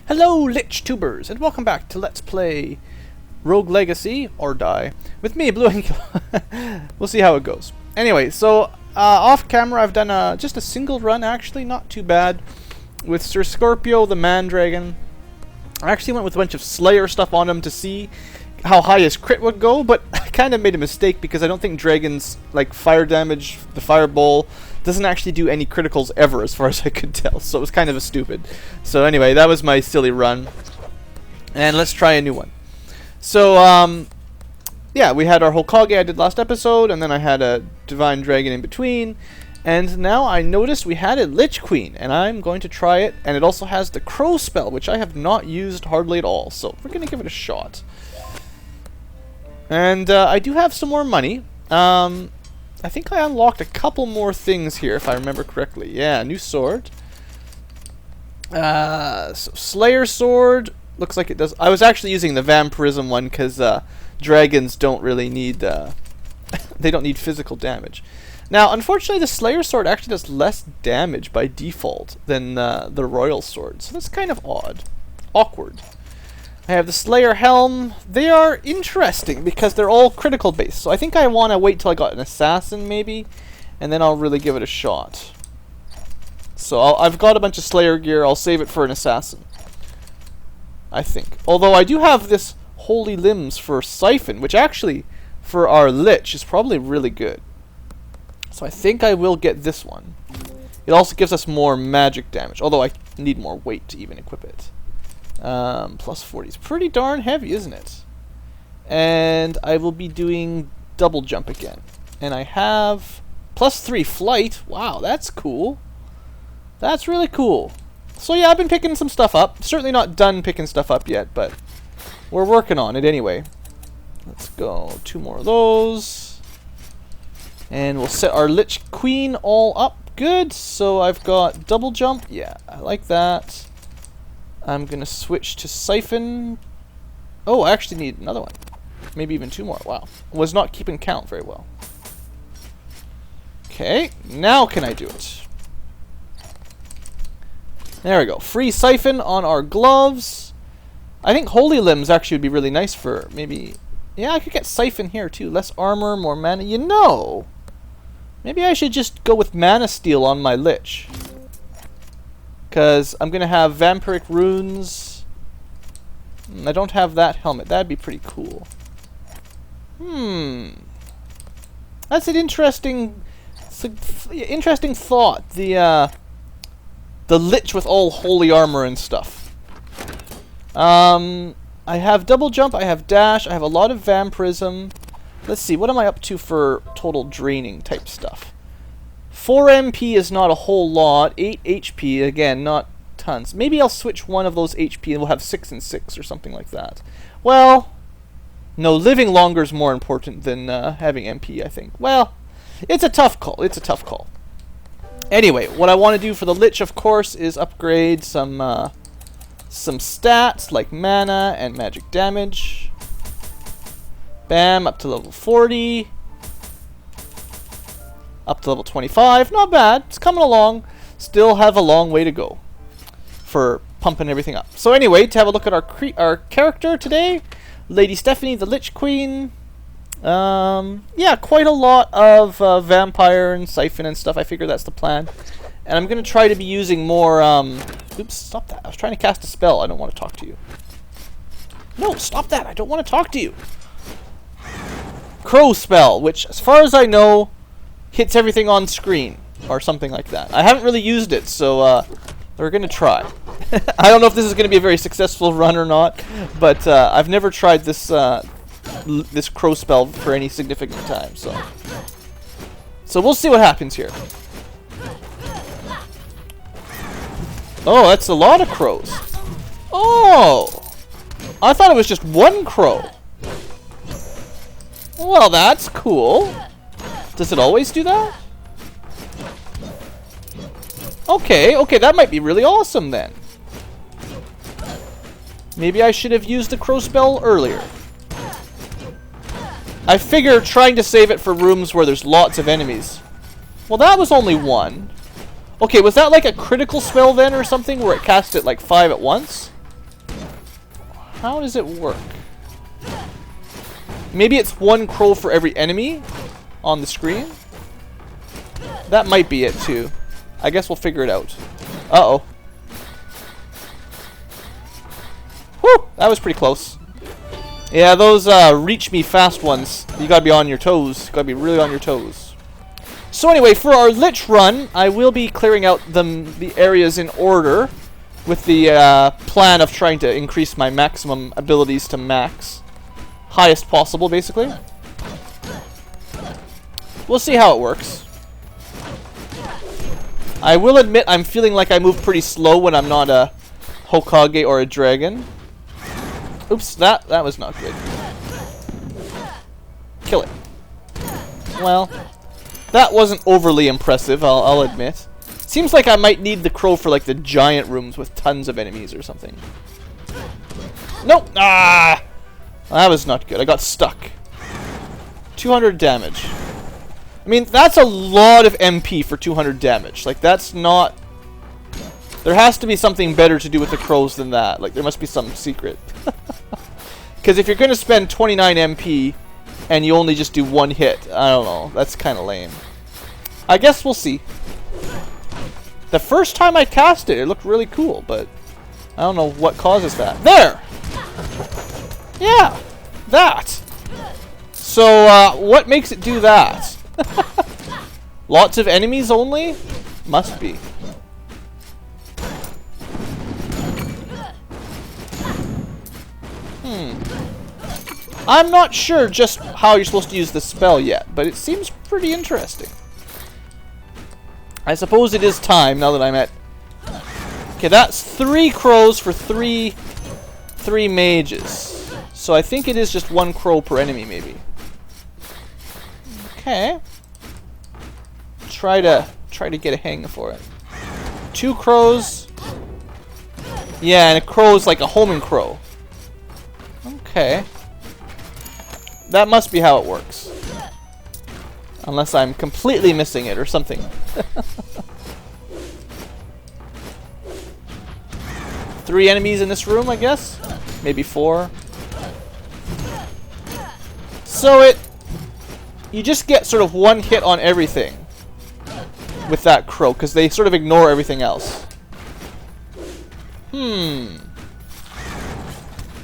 Hello, Lich Tubers, and welcome back to Let's Play Rogue Legacy, or Die, with me, BlueAnkylo. We'll see how it goes. Anyway, so, off camera I've done just a single run, actually, not too bad, with Sir Scorpio, the Man-Dragon. I actually went with a bunch of Slayer stuff on him to see how high his crit would go, but I kind of made a mistake because I don't think dragons, like fire damage, the fireball, doesn't actually do any criticals ever as far as I could tell, so it was kind of stupid. So anyway, that was my silly run, and let's try a new one. So yeah, we had our Hokage I did last episode, and then I had a Divine Dragon in between, and now I noticed we had a Lich Queen, and I'm going to try it, and it also has the Crow spell, which I have not used hardly at all, so we're going to give it a shot. And I do have some more money. I think I unlocked a couple more things here, if I remember correctly. Yeah, new sword. So Slayer sword. Looks like it does. I was actually using the vampirism one because dragons don't really need... they don't need physical damage. Now, unfortunately, the Slayer sword actually does less damage by default than the Royal sword. So that's kind of odd. Awkward. I have the Slayer helm. They are interesting because they're all critical based. So I think I want to wait till I got an assassin maybe, and then I'll really give it a shot. So I've got a bunch of Slayer gear. I'll save it for an assassin, I think. Although I do have this Holy Limbs for Siphon, which actually for our Lich is probably really good. So I think I will get this one. It also gives us more magic damage, although I need more weight to even equip it. Plus 40 is pretty darn heavy, isn't it? And I will be doing double jump again. And I have plus 3 flight. Wow, that's cool. That's really cool. So yeah, I've been picking some stuff up. Certainly not done picking stuff up yet, but we're working on it anyway. Let's go 2 more of those. And we'll set our Lich Queen all up good. So I've got double jump. Yeah, I like that. I'm going to switch to Siphon. Oh, I actually need another one. Maybe even 2 more. Wow. Was not keeping count very well. Okay, now can I do it? There we go. Free Siphon on our gloves. I think Holy Limbs actually would be really nice for maybe... Yeah, I could get Siphon here too. Less armor, more mana. You know, maybe I should just go with Mana Steel on my Lich. Because I'm going to have Vampiric Runes. I don't have that helmet. That'd be pretty cool. That's an interesting thought. The Lich with all holy armor and stuff. I have double jump. I have dash. I have a lot of vampirism. Let's see. What am I up to for total draining type stuff? 4 MP is not a whole lot. 8 HP, again, not tons. Maybe I'll switch one of those HP and we'll have 6 and 6 or something like that. Well, no, living longer is more important than having MP, I think. Well, it's a tough call. It's a tough call. Anyway, what I want to do for the Lich, of course, is upgrade some stats like mana and magic damage. Bam, up to level 40. Up to level 25. Not bad. It's coming along. Still have a long way to go for pumping everything up. So anyway, to have a look at our character today, Lady Stephanie, the Lich Queen. Yeah, quite a lot of vampire and siphon and stuff. I figure that's the plan. And I'm going to try to be using more... Oops, stop that. I was trying to cast a spell. I don't want to talk to you. No, stop that. I don't want to talk to you. Crow spell, which as far as I know... hits everything on screen, or something like that. I haven't really used it, so we're going to try. I don't know if this is going to be a very successful run or not, but I've never tried this this crow spell for any significant time, so we'll see what happens here. Oh, that's a lot of crows. Oh! I thought it was just one crow. Well, that's cool. Does it always do that? Okay, that might be really awesome then. Maybe I should have used the crow spell earlier. I figure trying to save it for rooms where there's lots of enemies. Well, that was only one. Okay, was that like a critical spell then or something where it cast it like 5 at once? How does it work? Maybe it's one crow for every enemy on the screen? That might be it too. I guess we'll figure it out. Uh-oh. Whew! That was pretty close. Yeah, those reach me fast ones. You gotta be on your toes. You gotta be really on your toes. So anyway, for our Lich run, I will be clearing out the areas in order with the plan of trying to increase my maximum abilities to max. Highest possible, basically. We'll see how it works. I will admit I'm feeling like I move pretty slow when I'm not a Hokage or a dragon. Oops, that was not good. Kill it. Well, that wasn't overly impressive, I'll admit. Seems like I might need the crow for like the giant rooms with tons of enemies or something. Nope! Ah! That was not good. I got stuck. 200 damage. I mean, that's a lot of MP for 200 damage. Like, that's not... There has to be something better to do with the crows than that. Like, there must be some secret. Because if you're going to spend 29 MP and you only just do one hit, I don't know. That's kind of lame. I guess we'll see. The first time I cast it, it looked really cool, but I don't know what causes that. There! Yeah! That! So, what makes it do that? Lots of enemies only? Must be. I'm not sure just how you're supposed to use the spell yet, but it seems pretty interesting. I suppose it is time now that I'm at... Okay, that's 3 crows for 3 mages. So I think it is just 1 crow per enemy, maybe. Okay. Try to get a hang for it. 2 crows. Yeah, and a crow is like a homing crow. Okay. That must be how it works. Unless I'm completely missing it or something. 3 enemies in this room, I guess? Maybe 4. So you just get sort of 1 hit on everything with that crow, because they sort of ignore everything else.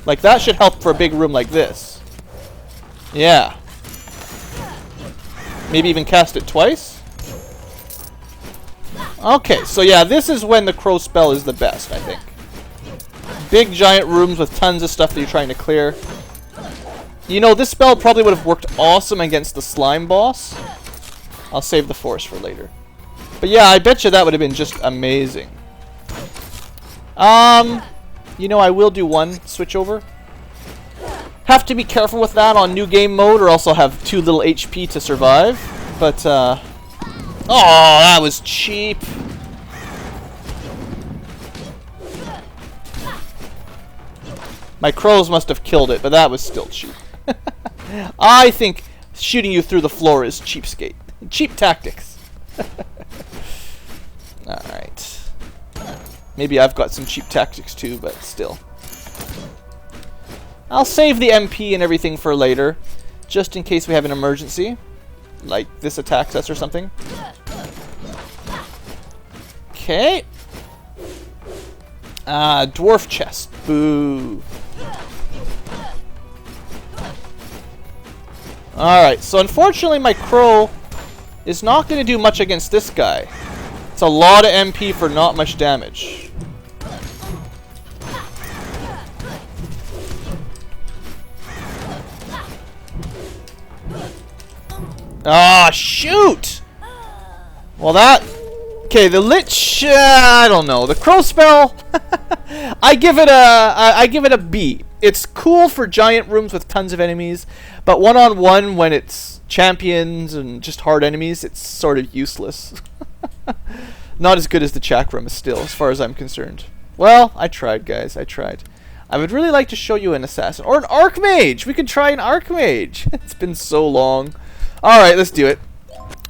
Like, that should help for a big room like this. Yeah. Maybe even cast it twice? Okay, so yeah, this is when the crow spell is the best, I think. Big giant rooms with tons of stuff that you're trying to clear. You know, this spell probably would have worked awesome against the slime boss. I'll save the force for later. But yeah, I bet you that would have been just amazing. You know, I will do 1 switch over. Have to be careful with that on new game mode, or else I'll have too little HP to survive. But, oh, that was cheap. My crows must have killed it, but that was still cheap. I think shooting you through the floor is cheapskate. Cheap tactics. Alright. Maybe I've got some cheap tactics too, but still. I'll save the MP and everything for later, just in case we have an emergency. Like this attacks us or something. Okay. Dwarf chest. Boo. Alright, so unfortunately my crow is not going to do much against this guy. It's a lot of MP for not much damage. Ah, shoot! Well, that... Okay, the Lich... I don't know. The crow spell... I give it a B. It's cool for giant rooms with tons of enemies, but one-on-one when it's champions and just hard enemies, it's sort of useless. Not as good as the chakram still, as far as I'm concerned. Well, I tried, guys. I tried. I would really like to show you an assassin. Or an Archmage! We could try an Archmage! It's been so long. Alright, let's do it.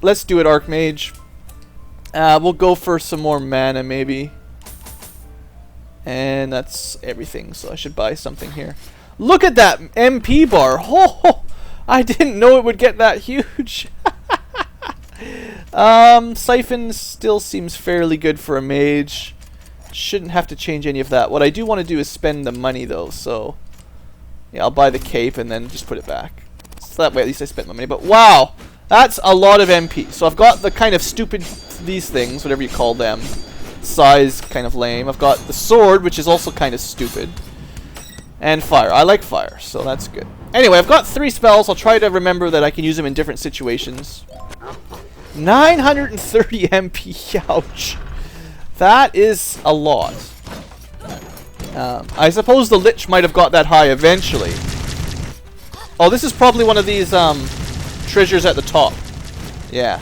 Let's do it, Archmage. We'll go for some more mana, maybe. And that's everything, so I should buy something here. Look at that MP bar! Oh, I didn't know it would get that huge. Siphon still seems fairly good for a mage. Shouldn't have to change any of that. What I do want to do is spend the money though, so yeah, I'll buy the cape and then just put it back. So that way at least I spent my money. But wow, that's a lot of MP. So I've got the kind of stupid, these things, whatever you call them. Size, kind of lame. I've got the sword, which is also kind of stupid. And fire. I like fire, so that's good. Anyway, I've got 3 spells. I'll try to remember that I can use them in different situations. 930 MP. Ouch. That is a lot. I suppose the Lich might have got that high eventually. Oh, this is probably one of these treasures at the top. Yeah.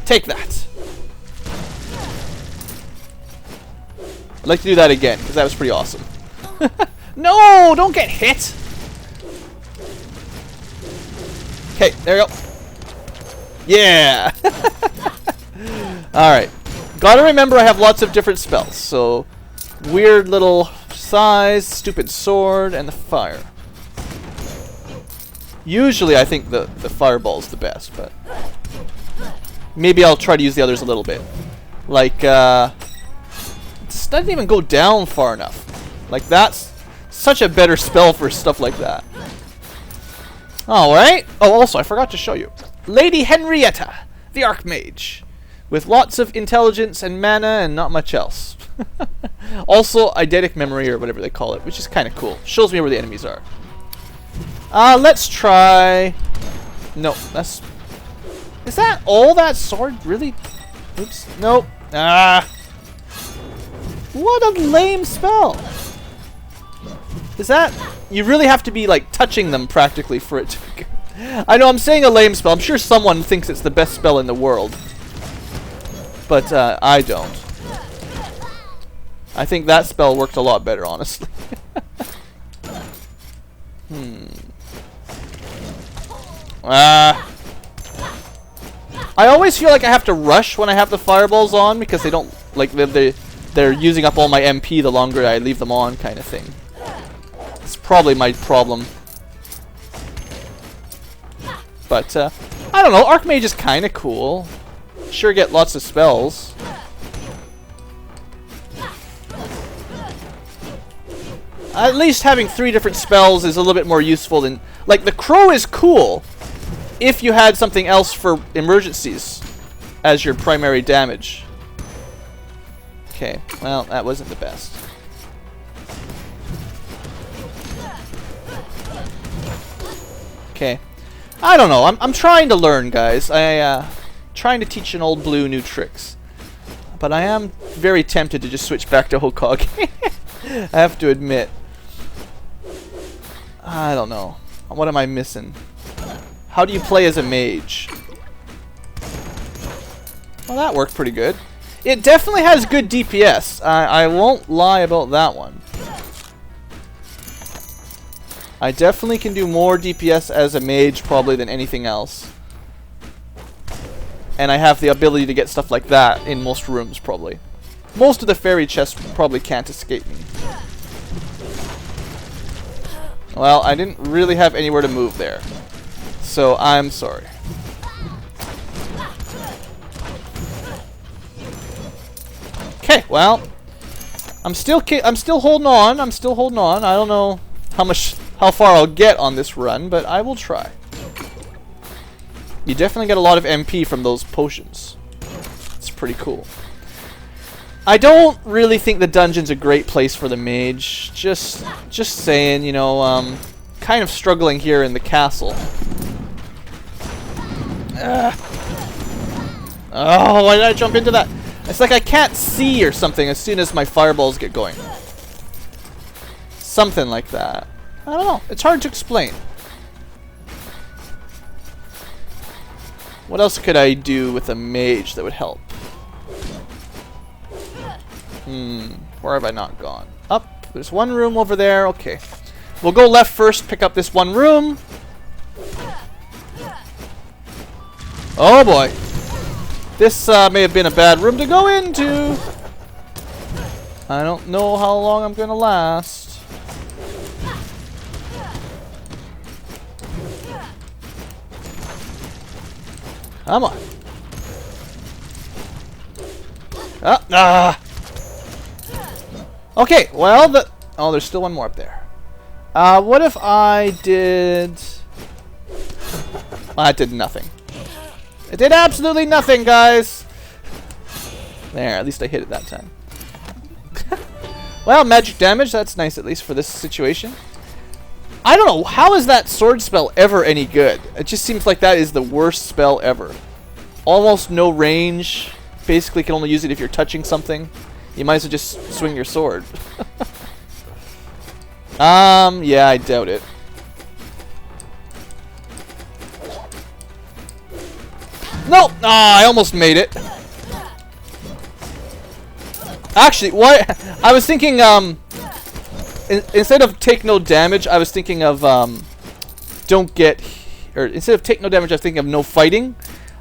Take that. I'd like to do that again, because that was pretty awesome. No! Don't get hit! Okay, there we go. Yeah! Alright. Gotta remember I have lots of different spells, so weird little size, stupid sword, and the fire. Usually I think the fireball's the best, but maybe I'll try to use the others a little bit. Like, this doesn't even go down far enough. Like, that's such a better spell for stuff like that. Alright. Oh, also, I forgot to show you. Lady Henrietta, the Archmage. With lots of intelligence and mana and not much else. Also, eidetic memory, or whatever they call it, which is kind of cool. Shows me where the enemies are. Let's try... No, that's... Is that all that sword? Really? Oops. Nope. Ah. What a lame spell. Is that... You really have to be, like, touching them practically for it to be good. I know I'm saying a lame spell. I'm sure someone thinks it's the best spell in the world. But, I don't. I think that spell worked a lot better, honestly. I always feel like I have to rush when I have the fireballs on because they don't, like, they're using up all my MP the longer I leave them on, kind of thing. It's probably my problem. But, I don't know, Archmage is kind of cool. Sure get lots of spells. At least having 3 different spells is a little bit more useful than... Like, the crow is cool if you had something else for emergencies as your primary damage. Okay, well, that wasn't the best. Okay. I don't know. I'm trying to learn, guys. Trying to teach an old blue new tricks. But I am very tempted to just switch back to Hokage. I have to admit. I don't know. What am I missing? How do you play as a mage? Well, that worked pretty good. It definitely has good DPS. I won't lie about that one. I definitely can do more DPS as a mage probably than anything else. And I have the ability to get stuff like that in most rooms probably. Most of the fairy chests probably can't escape me. Well, I didn't really have anywhere to move there. So I'm sorry. Okay, well, I'm still holding on. I'm still holding on. I don't know how far I'll get on this run, but I will try. You definitely get a lot of MP from those potions. It's pretty cool. I don't really think the dungeon's a great place for the mage. Just saying, you know, kind of struggling here in the castle. Oh, why did I jump into that? It's like I can't see or something as soon as my fireballs get going. Something like that. I don't know. It's hard to explain. What else could I do with a mage that would help? Where have I not gone? Up. There's one room over there. Okay. We'll go left first, pick up this one room. Oh boy. This may have been a bad room to go into. I don't know how long I'm gonna last. Come on. Ah! Okay, well, oh, there's still one more up there. What if I did... I did nothing. It did absolutely nothing, guys! There, at least I hit it that time. Well, magic damage, that's nice at least for this situation. I don't know, how is that sword spell ever any good? It just seems like that is the worst spell ever. Almost no range. Basically can only use it if you're touching something. You might as well just swing your sword. Yeah, I doubt it. No! Ah, I almost made it. Actually, what? I was thinking, instead of take no damage, I was thinking of, don't get... Or instead of take no damage, I was thinking of no fighting.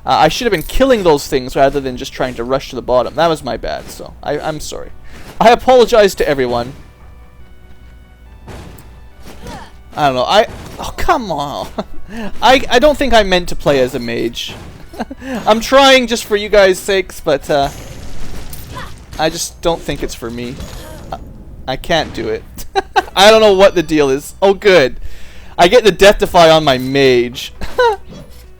I should have been killing those things rather than just trying to rush to the bottom. That was my bad, so I'm sorry. I apologize to everyone. I don't know. Oh, come on. I don't think I meant to play as a mage. I'm trying just for you guys' sakes, but I just don't think it's for me. I can't do it. I don't know what the deal is. Oh, good. I get the Death Defy on my mage.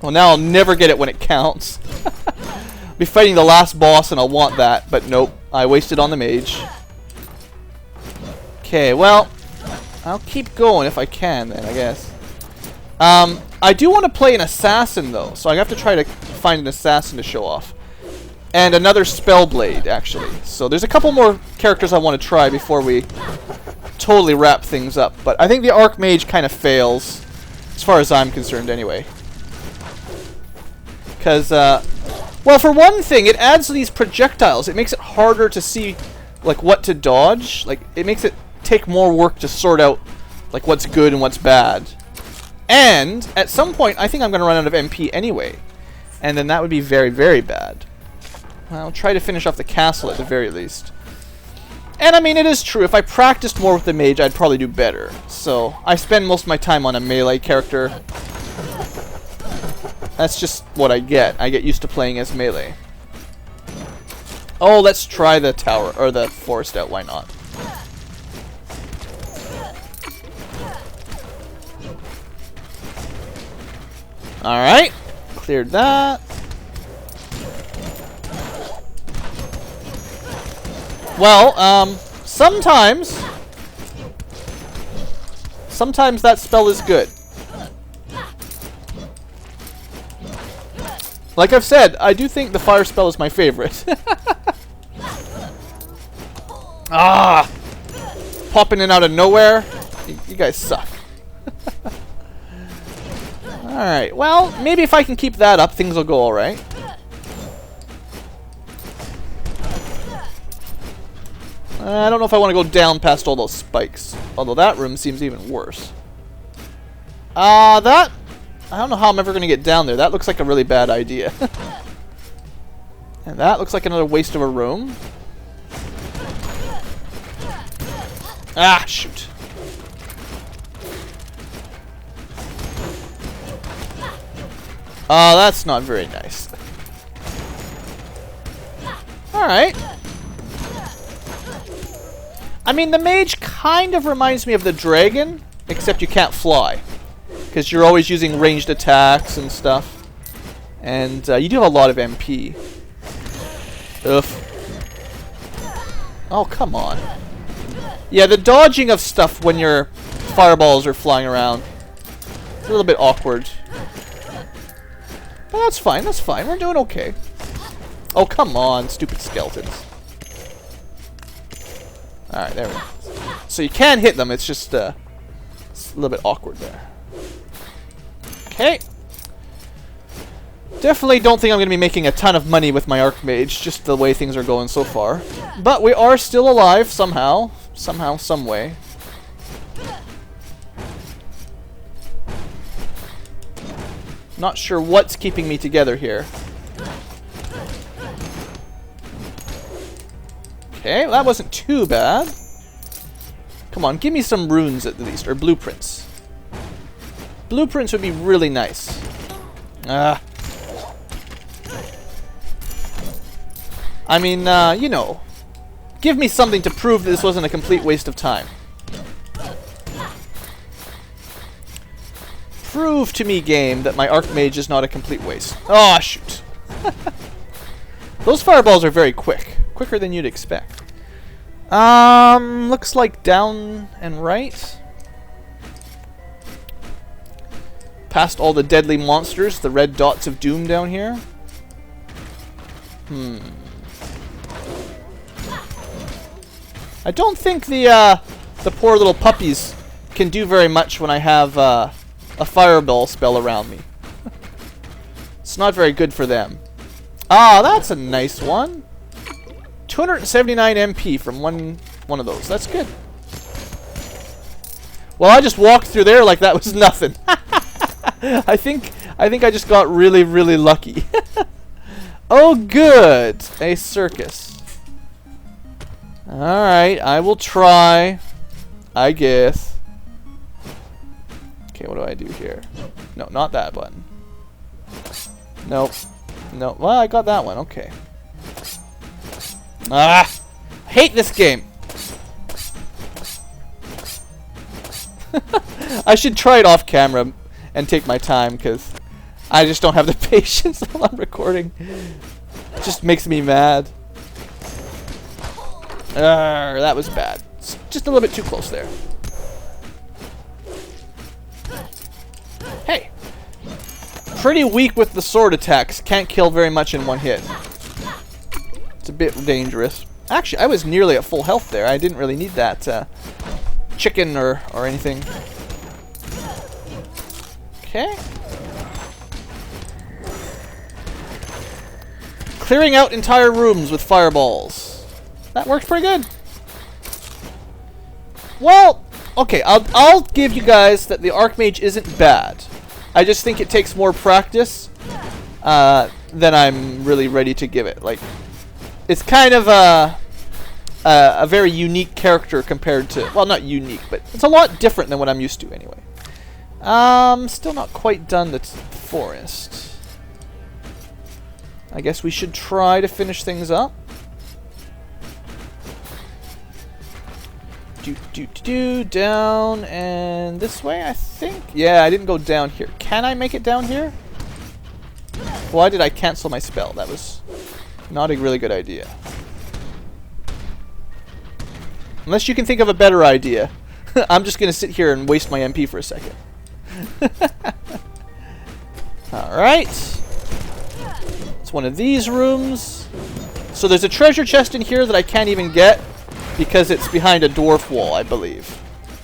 Well, now I'll never get it when it counts. I'll be fighting the last boss and I'll want that, but nope. I wasted on the mage. Okay, well, I'll keep going if I can then, I guess. I do want to play an assassin, though, so I have to try to find an assassin to show off. And another Spellblade, actually. So there's a couple more characters I want to try before we totally wrap things up. But I think the Archmage kind of fails, as far as I'm concerned anyway. Because, well, for one thing, it adds these projectiles. It makes it harder to see, like, what to dodge. Like, it makes it take more work to sort out, like, what's good and what's bad. And, at some point, I think I'm going to run out of MP anyway. And then that would be very, very bad. I'll try to finish off the castle at the very least. And, I mean, it is true. If I practiced more with the mage, I'd probably do better. So, I spend most of my time on a melee character. That's just what I get. I get used to playing as melee. Oh, let's try the tower, or the forest out. Why not? Alright. Cleared that. Well, sometimes that spell is good. Like I've said, I do think the fire spell is my favorite. Ah! Popping in out of nowhere. You guys suck. Alright, well, maybe if I can keep that up, things will go alright. I don't know if I want to go down past all those spikes. Although that room seems even worse. I don't know how I'm ever going to get down there. That looks like a really bad idea. And that looks like another waste of a room. Ah, shoot. That's not very nice. Alright. I mean, the mage kind of reminds me of the dragon, except you can't fly. Because you're always using ranged attacks and stuff. And you do have a lot of MP. Ugh. Oh, come on. Yeah, the dodging of stuff when your fireballs are flying around. It's a little bit awkward. But that's fine, that's fine. We're doing okay. Oh, come on, stupid skeletons. Alright, there we go. So you can hit them, it's just it's a little bit awkward there. Okay. Definitely don't think I'm going to be making a ton of money with my Archmage, just the way things are going so far. But we are still alive somehow. Somehow, some way. Not sure what's keeping me together here. Okay, well, that wasn't too bad. Come on, give me some runes at least, or blueprints. Blueprints would be really nice. I mean, you know, give me something to prove that this wasn't a complete waste of time. Prove to me, game, that my Archmage is not a complete waste. Oh, shoot. Those fireballs are very quick. Quicker than you'd expect. Looks like down and right. Past all the deadly monsters, the red dots of doom down here. I don't think the poor little puppies can do very much when I have a fireball spell around me. It's not very good for them. Ah, that's a nice one. 279 MP from one of those. That's good. Well, I just walked through there like that was nothing. I think I just got really, really lucky. Oh, good. A circus. Alright, I will try. I guess. Okay, what do I do here? No, not that button. Nope. No. Well, I got that one. Okay. Ah! I hate this game! I should try it off camera and take my time, because I just don't have the patience while I'm recording. It just makes me mad. That was bad. It's just a little bit too close there. Hey! Pretty weak with the sword attacks. Can't kill very much in one hit. It's a bit dangerous. Actually, I was nearly at full health there. I didn't really need that chicken or anything. Okay. Clearing out entire rooms with fireballs. That worked pretty good. Well, okay, I'll give you guys that the Archmage isn't bad. I just think it takes more practice than I'm really ready to give it. Like, it's kind of a very unique character compared to, well, not unique, but it's a lot different than what I'm used to anyway. Still not quite done the forest. I guess we should try to finish things up. Down and this way, I think. Yeah, I didn't go down here. Can I make it down here? Why did I cancel my spell? That was not a really good idea. Unless you can think of a better idea. I'm just gonna sit here and waste my MP for a second. Alright. It's one of these rooms. So there's a treasure chest in here that I can't even get because it's behind a dwarf wall, I believe.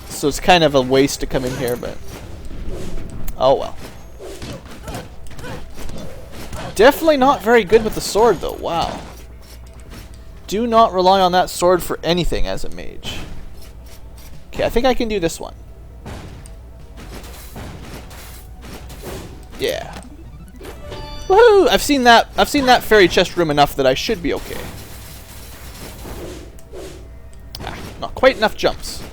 So it's kind of a waste to come in here, but oh well. Definitely not very good with the sword though, wow. Do not rely on that sword for anything as a mage. Okay, I think I can do this one. Yeah. Woohoo! I've seen that fairy chest room enough that I should be okay. Not quite enough jumps.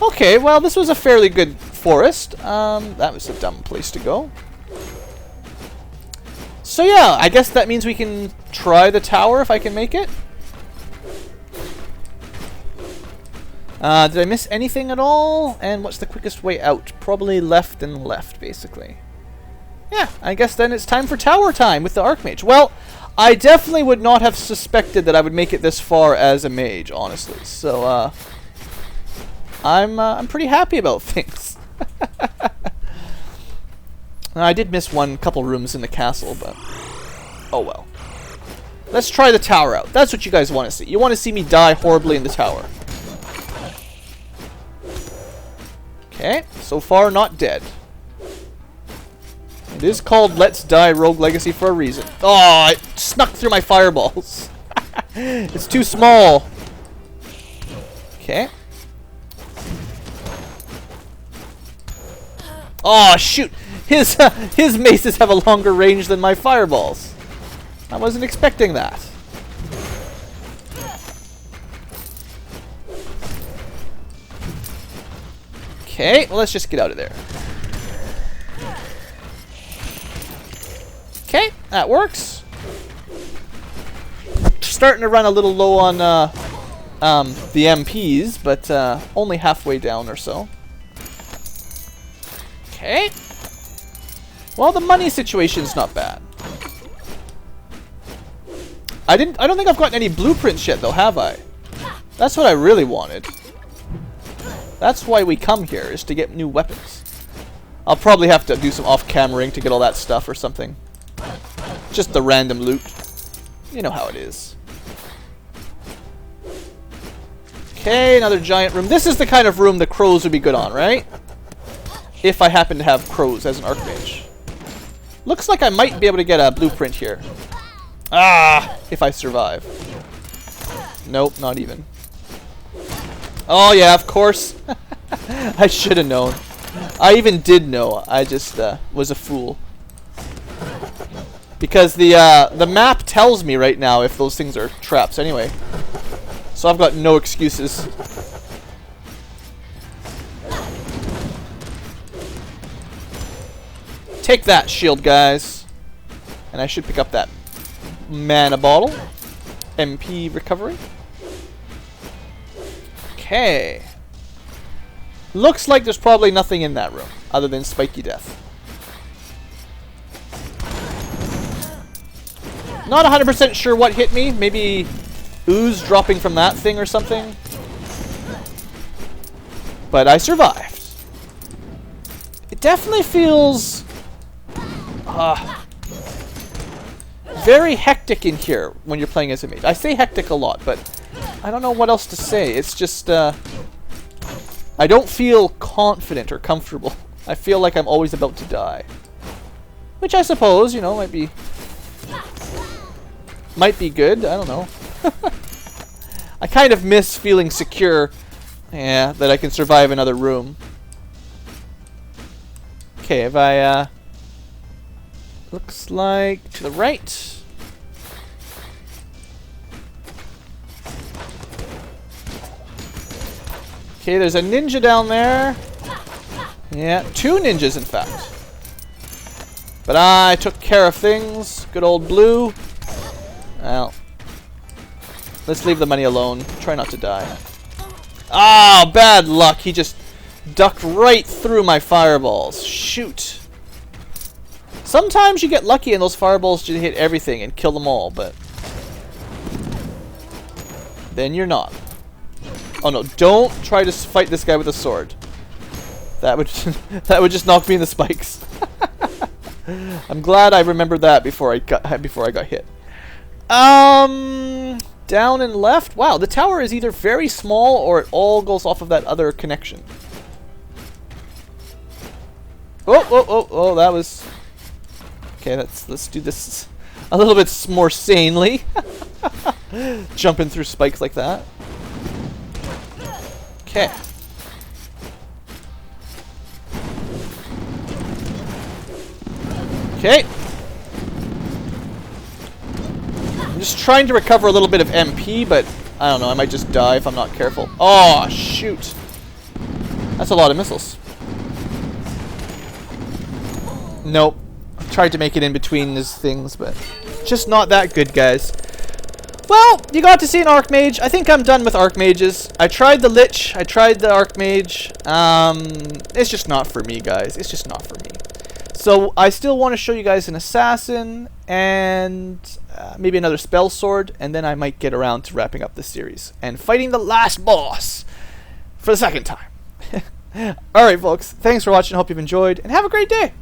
Okay, well, this was a fairly good forest. That was a dumb place to go. So yeah, I guess that means we can try the tower if I can make it. Did I miss anything at all? And what's the quickest way out? Probably left and left, basically. Yeah, I guess then it's time for tower time with the Archmage. Well, I definitely would not have suspected that I would make it this far as a mage, honestly. So, I'm pretty happy about things. I did miss couple rooms in the castle, but oh well. Let's try the tower out. That's what you guys want to see. You want to see me die horribly in the tower. Okay, so far not dead. It is called Let's Die Rogue Legacy for a reason. Oh, it snuck through my fireballs. It's too small. Okay. Oh, shoot. His maces have a longer range than my fireballs. I wasn't expecting that. Okay, well, let's just get out of there. Okay, that works. Starting to run a little low on the MPs, but only halfway down or so. Okay. Well, the money situation's not bad. I don't think I've gotten any blueprints yet, though, have I? That's what I really wanted. That's why we come here, is to get new weapons. I'll probably have to do some off-cameraing to get all that stuff or something. Just the random loot. You know how it is. Okay, another giant room. This is the kind of room the crows would be good on, right? If I happen to have crows as an Archmage. Looks like I might be able to get a blueprint here. Ah! If I survive. Nope, not even. Oh yeah, of course. I should have known. I even did know. I just was a fool. Because the map tells me right now if those things are traps anyway. So I've got no excuses. Take that, shield guys. And I should pick up that mana bottle. MP recovery. Okay. Looks like there's probably nothing in that room other than spiky death. Not 100% sure what hit me. Maybe ooze dropping from that thing or something. But I survived. It definitely feels very hectic in here when you're playing as a mage. I say hectic a lot, but I don't know what else to say. It's just I don't feel confident or comfortable. I feel like I'm always about to die. Which I suppose, you know, might be good. I don't know. I kind of miss feeling secure. Yeah, that I can survive another room. Okay, if I looks like to the right. Okay, there's a ninja down there. Yeah, 2 ninjas in fact. But I took care of things. Good old Blue. Well, let's leave the money alone. Try not to die. Ah, bad luck. He just ducked right through my fireballs. Shoot. Sometimes you get lucky and those fireballs just hit everything and kill them all, but then you're not. Oh no, don't try to fight this guy with a sword. That would that would just knock me in the spikes. I'm glad I remembered that before I got hit. Down and left. Wow, the tower is either very small or it all goes off of that other connection. Oh, that was okay. Let's do this a little bit more sanely. Jumping through spikes like that. Okay. Okay. I'm just trying to recover a little bit of MP, but I don't know. I might just die if I'm not careful. Oh, shoot. That's a lot of missiles. Nope. I tried to make it in between these things, but just not that good, guys. Well, you got to see an Archmage. I think I'm done with Archmages. I tried the Lich. I tried the Archmage. It's just not for me, guys. It's just not for me. So I still want to show you guys an Assassin and maybe another Spell Sword, and then I might get around to wrapping up this series and fighting the last boss for the second time. Alright, folks. Thanks for watching. Hope you've enjoyed, and have a great day.